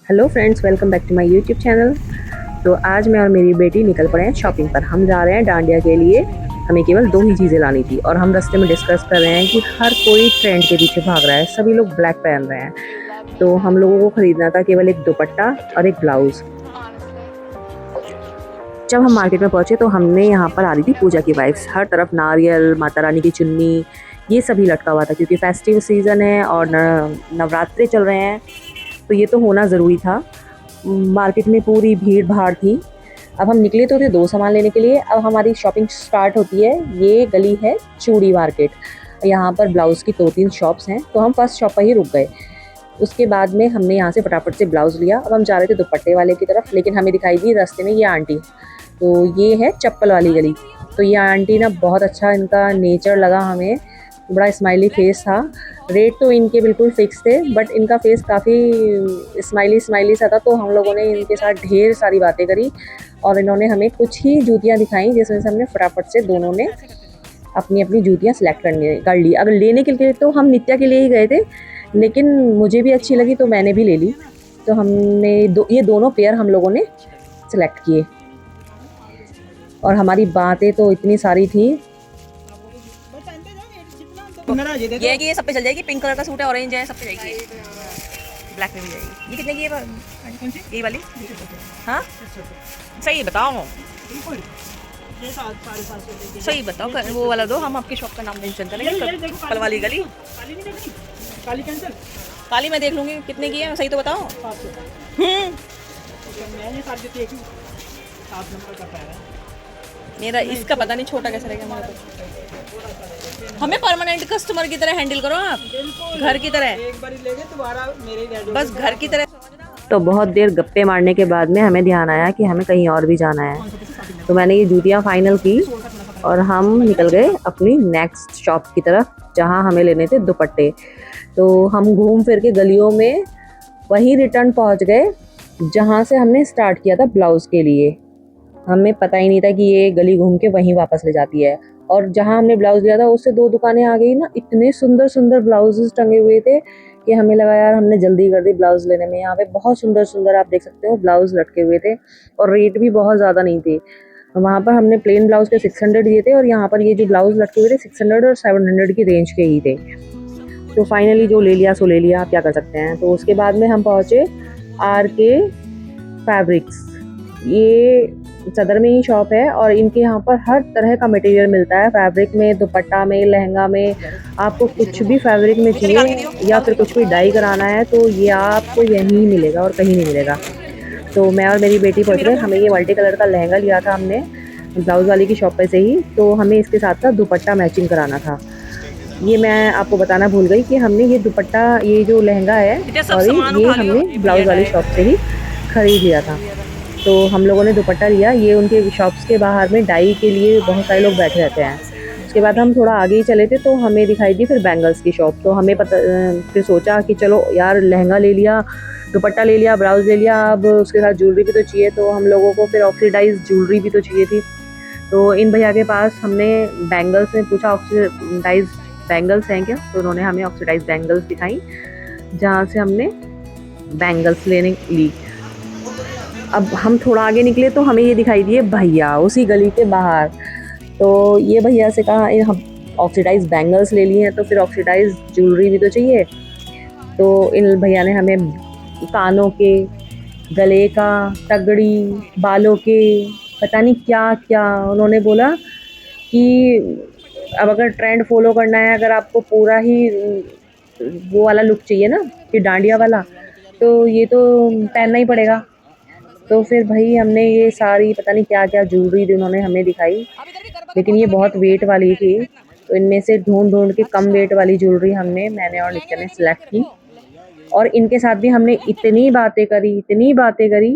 Hello friends, welcome back to my YouTube channel. तो आज मैं और मेरी बेटी निकल पड़े हैं शॉपिंग पर। हम जा रहे हैं डांडिया के लिए। हमें केवल 2 ही चीज़ें लानी थी और हम रास्ते में डिस्कस कर रहे हैं कि हर कोई ट्रेंड के पीछे भाग रहा है, सभी लोग ब्लैक पहन रहे हैं। तो हम लोगों को ख़रीदना था केवल एक दुपट्टा और एक ब्लाउज़। जब हम मार्केट में पहुँचे तो हमने यहाँ पर आ रही थी पूजा की वाइब्स। हर तरफ नारियल, माता रानी की चुन्नी, ये सभी लटका हुआ था क्योंकि फेस्टिव सीज़न है और नवरात्रे चल रहे हैं, तो ये तो होना ज़रूरी था। मार्केट में पूरी भीड़ भाड़ थी। अब हम निकले तो थे 2 सामान लेने के लिए। अब हमारी शॉपिंग स्टार्ट होती है। ये गली है चूड़ी मार्केट। यहाँ पर ब्लाउज़ की 2-3 शॉप्स हैं, तो हम फर्स्ट शॉप पर ही रुक गए। उसके बाद में हमने यहाँ से फटाफट से ब्लाउज़ लिया। अब हम जा रहे थे दुपट्टे वाले की तरफ, लेकिन हमें दिखाई दी रास्ते में ये आंटी। तो ये है चप्पल वाली गली। तो ये आंटी ना बहुत अच्छा इनका नेचर लगा हमें, बड़ा स्माइली फेस था। रेट तो इनके बिल्कुल फिक्स थे, बट इनका फेस काफ़ी स्माइली सा था। तो हम लोगों ने इनके साथ ढेर सारी बातें करी और इन्होंने हमें कुछ ही जूतियाँ दिखाई, जिसमें से हमने फटाफट से दोनों ने अपनी अपनी जूतियाँ सिलेक्ट कर ली। अगर लेने के लिए तो हम नित्या के लिए ही गए थे, लेकिन मुझे भी अच्छी लगी तो मैंने भी ले ली। तो हमने ये दोनों पेयर हम लोगों ने सिलेक्ट किए और हमारी बातें तो इतनी सारी थी। ये है कि ये सब पे चल जाएगी। पिंक कलर का सूट है, ऑरेंज है, सब पे जाएगी। ब्लैक में भी जाएगी। ये कितने की है? ये वाली? हाँ, सही बताओ, सही बताओ। वो वाला दो, हम आपकी शॉप का नाम मेंशन करेंगे। कल वाली गली काली मैं देख लूंगी कितने की है, सही तो बताओ। मेरा इसका पता नहीं छोटा कैसे रहेगा। मेरा तो हमें परमानेंट कस्टमर की तरह हैंडल करो आप, घर की तरह। एक बार लेंगे दोबारा मेरे बस घर की तरह। तो बहुत देर गप्पे मारने के बाद में हमें ध्यान आया कि हमें कहीं और भी जाना है। तो मैंने ये जूतियाँ फाइनल की और हम निकल गए अपनी नेक्स्ट शॉप की तरफ, जहाँ हमें लेने थे दुपट्टे। तो हम घूम फिर के गलियों में वहीं रिटर्न पहुँच गए जहाँ से हमने स्टार्ट किया था ब्लाउज़ के लिए। हमें पता ही नहीं था कि ये गली घूम के वहीं वापस ले जाती है। और जहाँ हमने ब्लाउज़ लिया था उससे 2 दुकानें आ गई ना, इतने सुंदर सुंदर ब्लाउजेस टंगे हुए थे कि हमें लगा यार हमने जल्दी कर दी ब्लाउज़ लेने में। यहाँ पे बहुत सुंदर सुंदर आप देख सकते हो ब्लाउज़ लटके हुए थे और रेट भी बहुत ज़्यादा नहीं थे। वहाँ पर हमने प्लेन ब्लाउज़ के 600 दिए थे और यहाँ पर ये जो ब्लाउज़ लटके हुए थे 600 और 700 की रेंज के ही थे। तो फाइनली जो ले लिया सो ले लिया, आप क्या कर सकते हैं। तो उसके बाद में हम पहुँचे RK फैब्रिक्स। ये सदर में ही शॉप है और इनके यहाँ पर हर तरह का मटेरियल मिलता है। फैब्रिक में, दुपट्टा में, लहंगा में, आपको कुछ भी फैब्रिक में चाहिए या फिर कुछ भी डाई कराना है तो ये आपको यहीं मिलेगा और कहीं नहीं मिलेगा। तो मैं और मेरी बेटी पहुँच गए। हमें ये मल्टी कलर का लहंगा लिया था हमने ब्लाउज़ वाली की शॉप पे से ही, तो हमें इसके साथ साथ दुपट्टा मैचिंग कराना था। ये मैं आपको बताना भूल गई कि हमने ये दुपट्टा, ये जो लहंगा है और ये हमने ब्लाउज़ वाली शॉप से ही ख़रीद लिया था। तो हम लोगों ने दुपट्टा लिया। ये उनके शॉप्स के बाहर में डाई के लिए बहुत सारे लोग बैठे रहते हैं। उसके बाद हम थोड़ा आगे ही चले थे तो हमें दिखाई दी फिर बैंगल्स की शॉप। तो हमें फिर सोचा कि चलो यार, लहंगा ले लिया, दुपट्टा ले लिया, ब्लाउज़ ले लिया, अब उसके साथ ज्वेलरी भी तो चाहिए। तो हम लोगों को फिर ऑक्सीडाइज ज्वेलरी भी तो चाहिए थी। तो इन भैया के पास हमने बैंगल्स में पूछा ऑक्सीडाइज बैंगल्स हैं क्या, तो उन्होंने हमें ऑक्सीडाइज बैंगल्स दिखाई, जहाँ से हमने बैंगल्स लेने ली। अब हम थोड़ा आगे निकले तो हमें ये दिखाई दिए भैया उसी गली के बाहर। तो ये भैया से कहा हम ऑक्सीडाइज बैंगल्स ले लिए हैं तो फिर ऑक्सीडाइज ज्वेलरी भी तो चाहिए। तो इन भैया ने हमें कानों के, गले का, तगड़ी, बालों के, पता नहीं क्या क्या उन्होंने बोला कि अब अगर ट्रेंड फॉलो करना है, अगर आपको पूरा ही वो वाला लुक चाहिए ना कि डांडिया वाला, तो ये तो पहनना ही पड़ेगा। तो फिर भाई हमने ये सारी पता नहीं क्या क्या ज्वेलरी उन्होंने हमें दिखाई, लेकिन ये बहुत वेट वाली थी। तो इनमें से ढूंढ ढूंढ के कम वेट वाली ज्वेलरी मैंने और नित्या ने सिलेक्ट की। और इनके साथ भी हमने इतनी बातें करी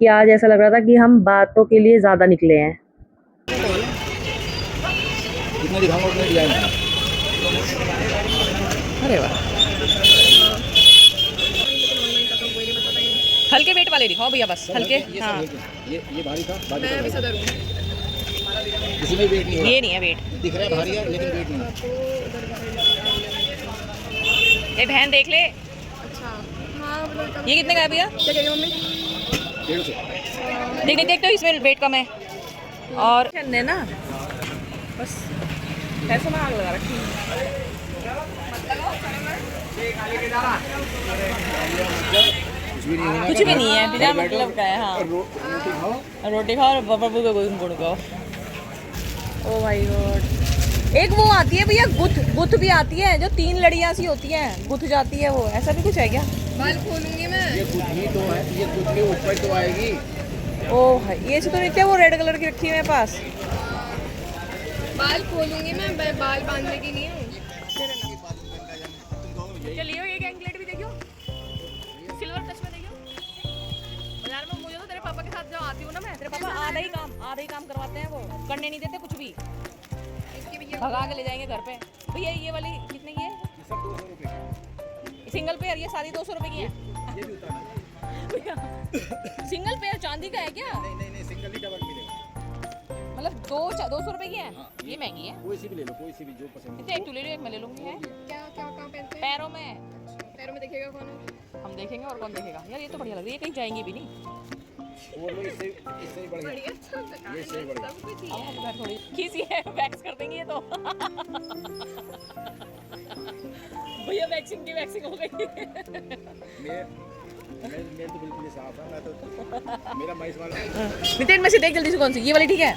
कि आज ऐसा लग रहा था कि हम बातों के लिए ज़्यादा निकले हैं। अरे वाह, हल्के वेट वाले दिखाओ भैया, बस हल्के। हाँ, ये भारी था। मैं भी सदर हूँ। इसमें वेट नहीं है, ये नहीं है वेट, दिख रहा है भारी है लेकिन वेट नहीं है। ये बहन देख ले। अच्छा, हाँ ये कितने का है भैया? क्या कह रही हो मम्मी? 150। देखते हो इसमें वेट कम है। और ने ना बस पैसों में आग लगा रखी है। कुछ भी नहीं है, बिना मतलब का है। हाँ, रोटी खाओ। रोटी खाओ और बबू का गुड़ खाओ। Oh my God. एक वो आती है भैया गुथ भी आती है, जो 3 लड़ियाँ सी होती हैं, गुथ जाती है वो, ऐसा भी कुछ है क्या? बाल खोलूंगी मैं। ये कुछ ही तो है, ये कुछ के ऊपर तो आएगी। ओ है, ये से तो नहीं क्या वो रेड कलर की रखी है मेरे पास। बाल खोलूंगी मैं बाल बांधने की नहीं हूँ। चलिए ये एंकलेट भी देखियो, सिल्वर टच में देखियो। बाजार में मुझे तो तेरे पापा के साथ जब आती हूँ ना मैं, तेरे पापा आधा ही काम करवाते हैं, वो करने नहीं देते कुछ भी, भगा के ले जाएंगे घर पे। भैया ये वाली कितने की है? ये सब 200 रुपए की। सिंगल पेयर ये सारी 200 रुपए की है। ये भी उतारना। भैया सिंगल पेयर चांदी का है क्या? नहीं सिंगल ही डबल मिलेगा। मतलब 200 रुपए की है। ये महंगी है। कोई सी भी ले लो, कोई सी भी जो पसंद इतने एक तू ले लो, एक मैं ले लूंगी। है क्या क्या कहाँ पहनते हैं? पैरों में। पैरों में देखेगा कौन है? हम देखेंगे और कौन देखेगा। यार ये तो बढ़िया लग रही है, कहीं जाएंगी भी नहीं। वो लो, इससे ही बढ़िया। बढ़िया ये इससे ही बढ़िया। सब कुछ ही अब है। हम घर थोड़ी किसी है वैक्स कर देंगे ये तो। भैया वैक्सिंग की वैक्सिंग हो गई। मैं तो बिल्कुल ही साफ है। मैं तो मेरा माइस वाला। नितिन में से देख जल्दी से कौन सी, ये वाली ठीक है?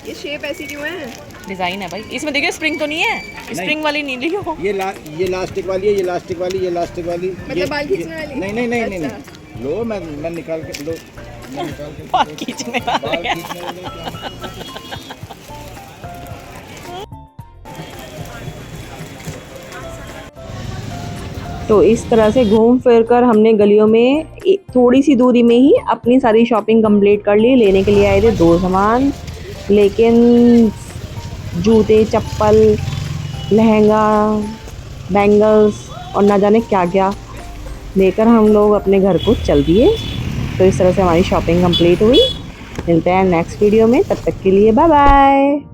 ये शेप ऐसी क्यों है? डिजाइन है भाई इसमें, देखिए स्प्रिंग तो नहीं है, स्प्रिंग वाली नहीं लियो। ये लास्टिक वाली है, ये लास्टिक वाली, ये लास्टिक वाली। मतलब बाल खींचने वाली? नहीं। अच्छा। लो मैं निकाल के लो, मैं निकाल के बाल खींचने बाल वाले। खींचने वाले क्या? तो इस तरह से घूम फिर कर हमने गलियों में थोड़ी सी दूरी में ही अपनी सारी शॉपिंग कंप्लीट कर ली। लेने के लिए आए थे 2 सामान, लेकिन जूते, चप्पल, लहंगा, बैंगल्स और ना जाने क्या क्या लेकर हम लोग अपने घर को चल दिए। तो इस तरह से हमारी शॉपिंग कंप्लीट हुई। मिलते हैं नेक्स्ट वीडियो में, तब तक के लिए बाय बाय।